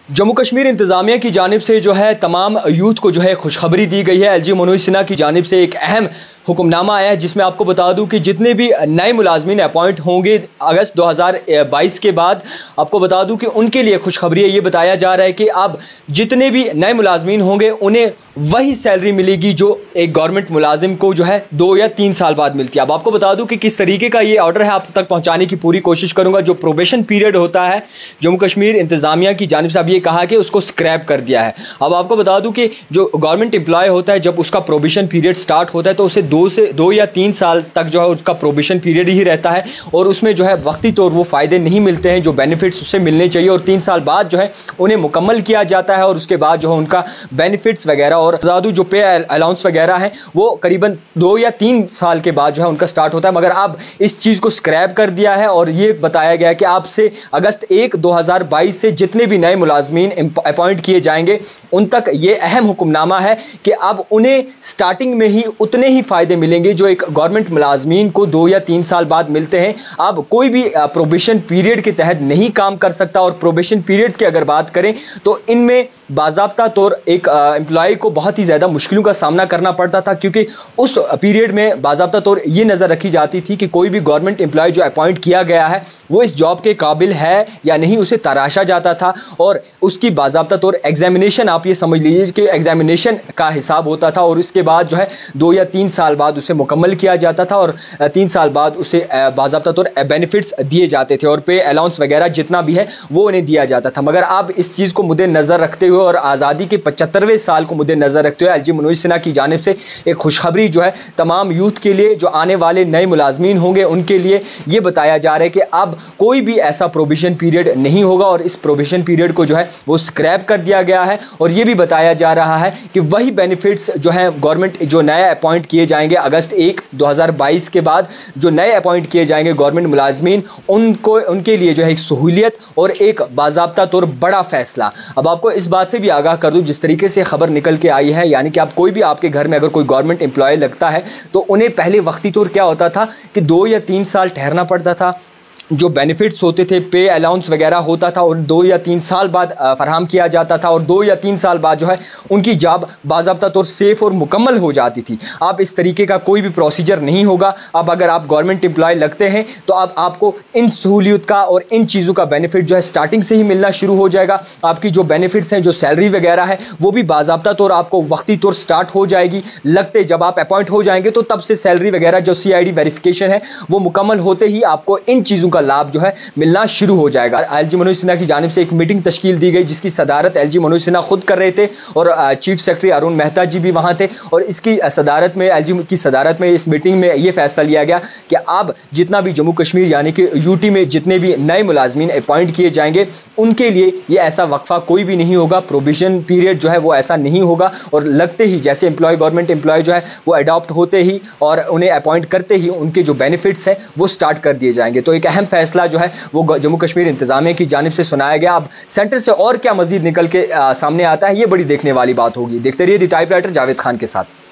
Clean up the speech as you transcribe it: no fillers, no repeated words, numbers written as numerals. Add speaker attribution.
Speaker 1: जम्मू कश्मीर इंतज़ामिया की जानिब से जो है तमाम यूथ को जो है खुशखबरी दी गई है। एलजी मनोज सिन्हा की जानिब से एक अहम हुक्मनामा आया है जिसमें आपको बता दूं कि जितने भी नए मुलाजमीन अपॉइंट होंगे अगस्त 2022 के बाद, आपको बता दूं कि उनके लिए खुशखबरी है। ये बताया जा रहा है कि अब जितने भी नए मुलाजमीन होंगे उन्हें वही सैलरी मिलेगी जो एक गवर्नमेंट मुलाजिम को जो है 2 या 3 साल बाद मिलती है। अब आपको बता दूं कि किस तरीके का ये ऑर्डर है, आप तक पहुँचाने की पूरी कोशिश करूँगा। जो प्रोबेशन पीरियड होता है जम्मू कश्मीर इंतज़ामिया की जानिब से अब ये कहा कि उसको स्क्रैप कर दिया है। अब आपको बता दूं कि जो गवर्नमेंट एम्प्लॉय होता है जब उसका प्रोबेशन पीरियड स्टार्ट होता है तो उसे 2 या 3 साल तक जो है उसका प्रोबेशन पीरियड ही रहता है और उसमें जो है वक्ती तौर वो फ़ायदे नहीं मिलते हैं जो बेनिफिट्स उससे मिलने चाहिए, और 3 साल बाद जो है उन्हें मुकम्मल किया जाता है और उसके बाद जो है उनका बेनिफिट्स वगैरह और बता दूं जो पे अलाउंस वगैरह है वो करीबन 2 या 3 साल के बाद जो है उनका स्टार्ट होता है। मगर अब इस चीज़ को स्क्रैप कर दिया है और ये बताया गया कि अब से अगस्त 1, 2022 से जितने भी नए मुलाजमीन अपॉइंट किए जाएंगे उन तक ये अहम हुक्मनामा है कि अब उन्हें स्टार्टिंग में ही उतने ही फ़ायदे मिलेंगे जो एक गवर्नमेंट मुलाजमीन को 2 या 3 साल बाद मिलते हैं। अब कोई भी प्रोबेशन पीरियड के तहत नहीं काम कर सकता, और प्रोबेशन पीरियड्स की अगर बात करें तो इनमें बाज़ाब्ता तौर एक एम्प्लॉय को बहुत ही ज़्यादा मुश्किलों का सामना करना पड़ता था, क्योंकि उस पीरियड में बाज़ाब्ता तौर ये नज़र रखी जाती थी कि कोई भी गवर्नमेंट एम्प्लॉय जो अपॉइंट किया गया है वो इस जॉब के काबिल है या नहीं, उसे तराशा जाता था और उसकी बाज़ाब्ता तौर एग्जामिनेशन, आप ये समझ लीजिए कि एग्जामिनेशन का हिसाब होता था और उसके बाद जो है 2 या 3 साल बाद उसे मुकम्मल किया जाता था और 3 साल बाद उसे बाज़ाब्ता तौर बेनिफिट्स दिए जाते थे और पे अलाउंस वगैरह जितना भी है वो उन्हें दिया जाता था। मगर अब इस चीज़ को मुद्देनज़र रखते हुए और आज़ादी के 75वें साल को मुद्देनज़र रखते हुए एलजी मनोज सिन्हा की जानिब से एक खुशखबरी जो है तमाम यूथ के लिए, जो आने वाले नए मुलाजमीन होंगे उनके लिए ये बताया जा रहा है कि अब कोई भी ऐसा प्रोबेशन पीरियड नहीं होगा और इस प्रोबेशन पीरियड को जो है वो स्क्रैप कर दिया गया है। और ये भी बताया जा रहा है कि वही बेनिफिट्स जो है गवर्नमेंट जो नए अपॉइंट किए जाएंगे अगस्त 1, 2022 के बाद जो नए अपॉइंट किए जाएंगे गवर्नमेंट मुलाजमीन, उनको उनके लिए जो है एक सहूलियत और एक बाज़ाब्ता तौर बड़ा फैसला। अब आपको इस बात से भी आगाह कर दूं, जिस तरीके से खबर निकल के आई है, यानी कि आप कोई भी आपके घर में अगर कोई गवर्नमेंट एम्प्लॉय लगता है तो उन्हें पहले वक्ती तौर क्या होता था कि 2 या 3 साल ठहरना पड़ता था, जो बेनिफिट्स होते थे पे अलाउंस वगैरह होता था और 2 या 3 साल बाद फराहम किया जाता था और 2 या 3 साल बाद जो है उनकी जॉब बाज़ाब्ता तौर सेफ और मुकम्मल हो जाती थी। अब इस तरीके का कोई भी प्रोसीजर नहीं होगा। अब अगर आप गवर्नमेंट एम्प्लॉय लगते हैं तो अब आपको इन सहूलियत का और इन चीज़ों का बेनिफिट जो है स्टार्टिंग से ही मिलना शुरू हो जाएगा। आपकी जो बेनिफिट्स हैं, जो सैलरी वगैरह है, वो भी बाज़ाब्ता तौर आपको वक्ती तौर स्टार्ट हो जाएगी। लगते जब आप अपॉइंट हो जाएंगे तो तब से सैलरी वगैरह जो CID वेरिफिकेशन है वो मुकम्मल होते ही आपको इन चीज़ों का लाभ जो है मिलना शुरू हो जाएगा। एलजी मनोज सिन्हा की जानिब से एक मीटिंग तश्कील दी गई जिसकी सदारत एलजी मनोज सिन्हा खुद कर रहे थे और चीफ सेक्रेटरी अरुण मेहता जी भी वहां थे, और इसकी सदारत में, एलजी की सदारत में इस मीटिंग में यह फैसला लिया गया कि अब जितना भी जम्मू कश्मीर यानी कि यूटी में जितने भी नए मुलाजमीन अपॉइंट किए जाएंगे उनके लिए ये ऐसा वक्फा कोई भी नहीं होगा, प्रोविजन पीरियड जो है वो ऐसा नहीं होगा, और लगते ही जैसे एम्प्लॉय गवर्नमेंट एम्प्लॉय जो है वो अडॉप्ट होते ही और उन्हें अपॉइंट करते ही उनके जो बेनिफिट्स हैं वो स्टार्ट कर दिए जाएंगे। तो एक अहम फैसला जो है वो जम्मू कश्मीर इंतजामिया की जानिब से सुनाया गया। अब सेंटर से और क्या मजीद निकल के सामने आता है ये बड़ी देखने वाली बात होगी। देखते रहिए द टाइपराइटर जावेद खान के साथ।